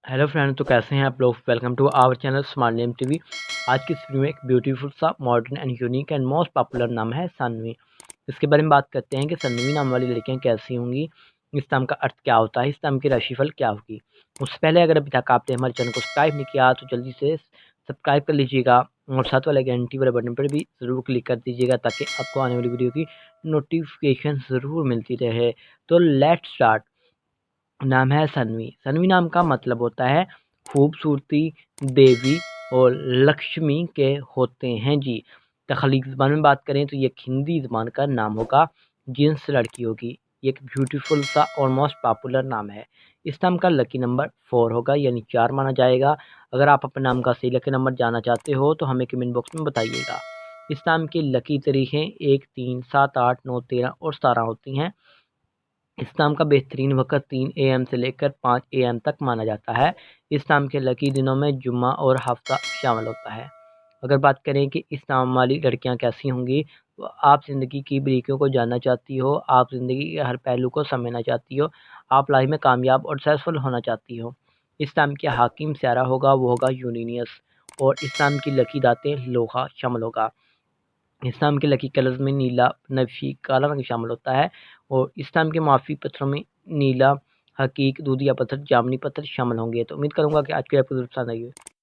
Hello friend, तो कैसे हैं आप लोग। Welcome to our channel smart name TV. आज की इस वीडियो में एक ब्यूटीफुल सा modern and unique and most popular नाम है सानवी। इसके बारे में बात करते हैं कि सानवी नाम वाली लड़कियां कैसी होंगी, इस नाम का अर्थ क्या होता है, इस नाम की राशिफल क्या होगी। उससे पहले अगर अभी तक आपने हमारे चैनल को सब्सक्राइब नहीं किया तो जल्दी से सब्सक्राइब कर लीजिएगा और साथ वाले घंटी वाले बटन पर भी ज़रूर क्लिक कर दीजिएगा ताकि आपको आने वाली वीडियो की नोटिफिकेशन ज़रूर मिलती रहे। तो लेट्स स्टार्ट। नाम है सन्वी। सन्वी नाम का मतलब होता है खूबसूरती, देवी और लक्ष्मी के होते हैं जी। तख्लीक ज़बान में बात करें तो ये एक हिंदी ज़बान का नाम होगा, जिन्स लड़की होगी। ये एक ब्यूटीफुल सा और मोस्ट पॉपुलर नाम है। इस नाम का लकी नंबर 4 होगा, यानी 4 माना जाएगा। अगर आप अपने नाम का सही लकी नंबर जानना चाहते हो तो हमें कमेंट बॉक्स में बताइएगा। इस नाम की लकी तारीखें 1, 3, 7, 8, 9, 13 और 17 होती हैं। इस नाम का बेहतरीन वक़्त 3 एएम से लेकर 5 एएम तक माना जाता है। इस नाम के लकी दिनों में जुम्मा और हफ्ता शामिल होता है। अगर बात करें कि इस नाम वाली लड़कियां कैसी होंगी, तो आप ज़िंदगी की बारीकियों को जानना चाहती हो, आप ज़िंदगी के हर पहलू को समझना चाहती हो, आप लाइफ में कामयाब और सक्सेसफुल होना चाहती हो। इस नाम के हाकिम स्यारा होगा, वो होगा यूरेनियस। और इस नाम की लकी दातें लोहा शामिल होगा। इस नाम के लकी कलर्स में नीला, नफ़ी, काला रंग शामिल होता है। और इस नाम के माफ़ी पत्थरों में नीला, हकीक, दूधिया पत्थर, जामुनी पत्थर शामिल होंगे। तो उम्मीद करूँगा कि आज की आपको ज़रूर पसंद आई हो।